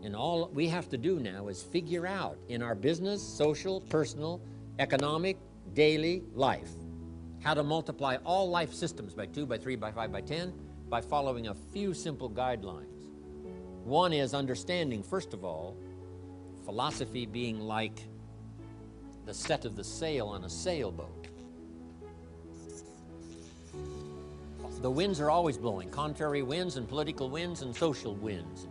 And all we have to do now is figure out in our business, social, personal, economic, daily life how to multiply all life systems by 2, by 3, by 5, by 10 by following a few simple guidelines. One is understanding, first of all, philosophy being like the set of the sail on a sailboat. The winds are always blowing, contrary winds and political winds and social winds,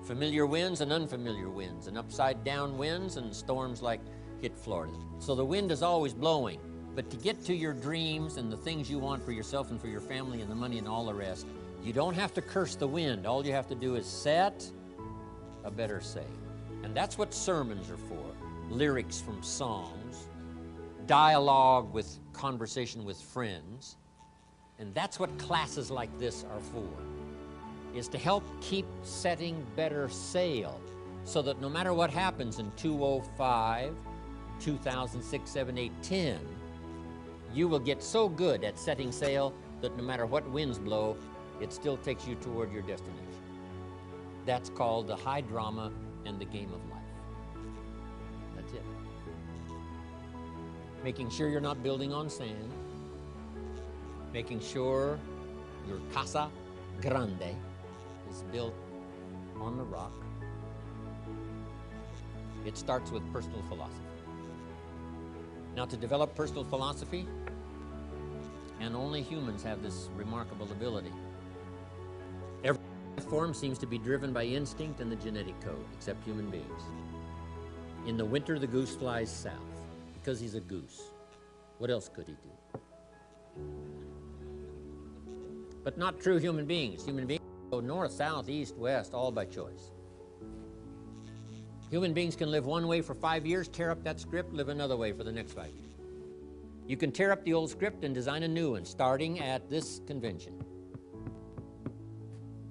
familiar winds and unfamiliar winds, and upside down winds and storms like hit Florida. So the wind is always blowing. But to get to your dreams and the things you want for yourself and for your family and the money and all the rest, you don't have to curse the wind. All you have to do is set a better sail. And that's what sermons are for. Lyrics from songs, dialogue with conversation with friends. And that's what classes like this are for, is to help keep setting better sail so that no matter what happens in 2005, 2006, 7, 8, 10, you will get so good at setting sail that no matter what winds blow, it still takes you toward your destination. That's called the high drama and the game of life. That's it. Making sure you're not building on sand. Making sure your casa grande is built on the rock. It starts with personal philosophy. Now, to develop personal philosophy, and only humans have this remarkable ability. Every form seems to be driven by instinct and the genetic code, except human beings. In the winter, the goose flies south because he's a goose. What else could he do? But not true human beings. Human beings go north, south, east, west, all by choice. Human beings can live one way for 5 years, tear up that script, live another way for the next 5 years. You can tear up the old script and design a new one, starting at this convention.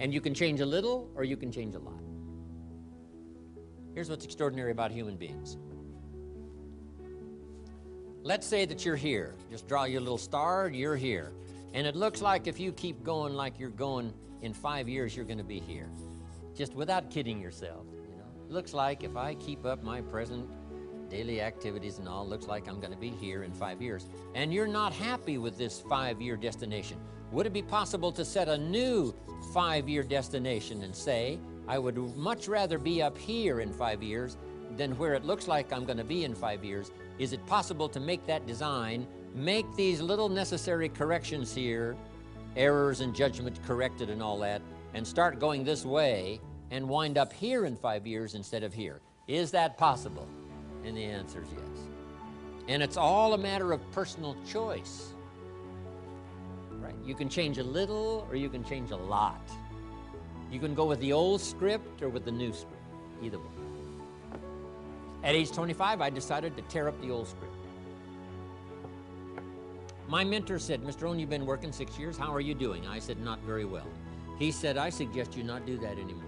And you can change a little, or you can change a lot. Here's what's extraordinary about human beings. Let's say that you're here. Just draw your little star, you're here. And it looks like if you keep going like you're going, in 5 years you're going to be here. Just without kidding yourself. It looks like if I keep up my present daily activities and all, looks like I'm going to be here in 5 years. And you're not happy with this 5-year destination. Would it be possible to set a new 5-year destination and say, I would much rather be up here in 5 years than where it looks like I'm going to be in 5 years? Is it possible to make that design, make these little necessary corrections here, errors and judgment corrected and all that, and start going this way and wind up here in 5 years instead of here? Is that possible? And the answer is yes. And it's all a matter of personal choice. Right? You can change a little or you can change a lot. You can go with the old script or with the new script, either one. At age 25, I decided to tear up the old script. My mentor said, Mr. Rohn, you've been working 6 years. How are you doing? I said, not very well. He said, I suggest you not do that anymore.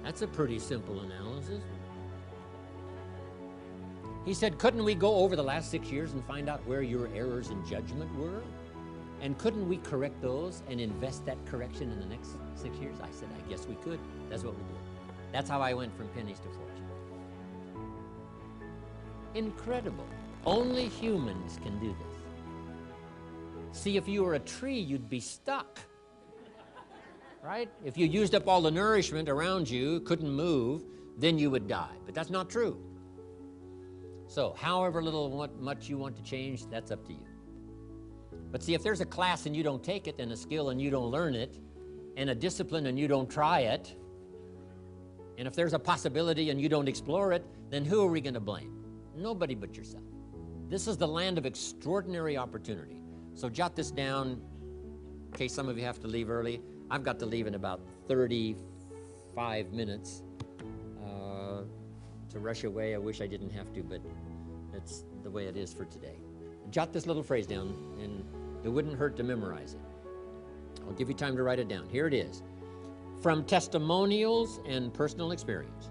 That's a pretty simple analysis. He said, couldn't we go over the last 6 years and find out where your errors in judgment were? And couldn't we correct those and invest that correction in the next 6 years? I said, I guess we could. That's what we did. That's how I went from pennies to fortune. Incredible. Only humans can do this. See, if you were a tree, you'd be stuck. Right? If you used up all the nourishment around you, couldn't move, then you would die. But that's not true. So, however little much you want to change, that's up to you. But see, if there's a class and you don't take it, and a skill and you don't learn it, and a discipline and you don't try it, and if there's a possibility and you don't explore it, then who are we going to blame? Nobody but yourself. This is the land of extraordinary opportunity. So jot this down in case some of you have to leave early. I've got to leave in about 35 minutes to rush away. I wish I didn't have to, but it's the way it is for today. Jot this little phrase down, and it wouldn't hurt to memorize it. I'll give you time to write it down. Here it is. From testimonials and personal experience.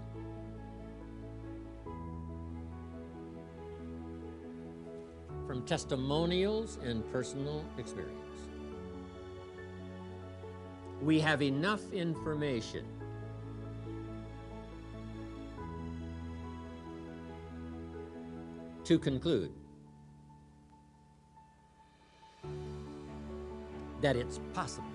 From testimonials and personal experience. We have enough information to conclude that it's possible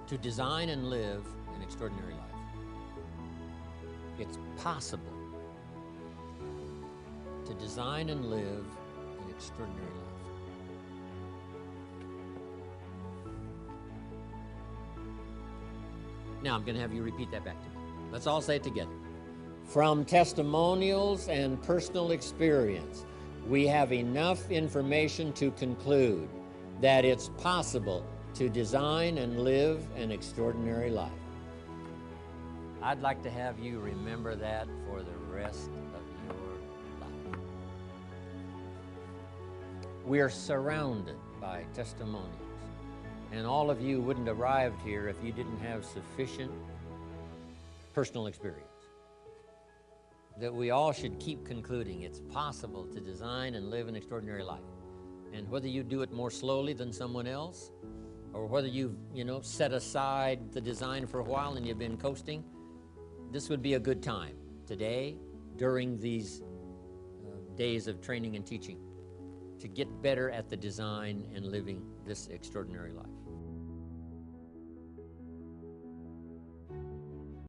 to design and live an extraordinary life. It's possible to design and live an extraordinary life. Now I'm going to have you repeat that back to me. Let's all say it together. From testimonials and personal experience, we have enough information to conclude that it's possible to design and live an extraordinary life. I'd like to have you remember that for the rest of your life. We're surrounded by testimonials, and all of you wouldn't have arrived here if you didn't have sufficient personal experience. That we all should keep concluding it's possible to design and live an extraordinary life. And whether you do it more slowly than someone else, or whether you've, set aside the design for a while and you've been coasting, this would be a good time today, during these days of training and teaching, to get better at the design and living this extraordinary life.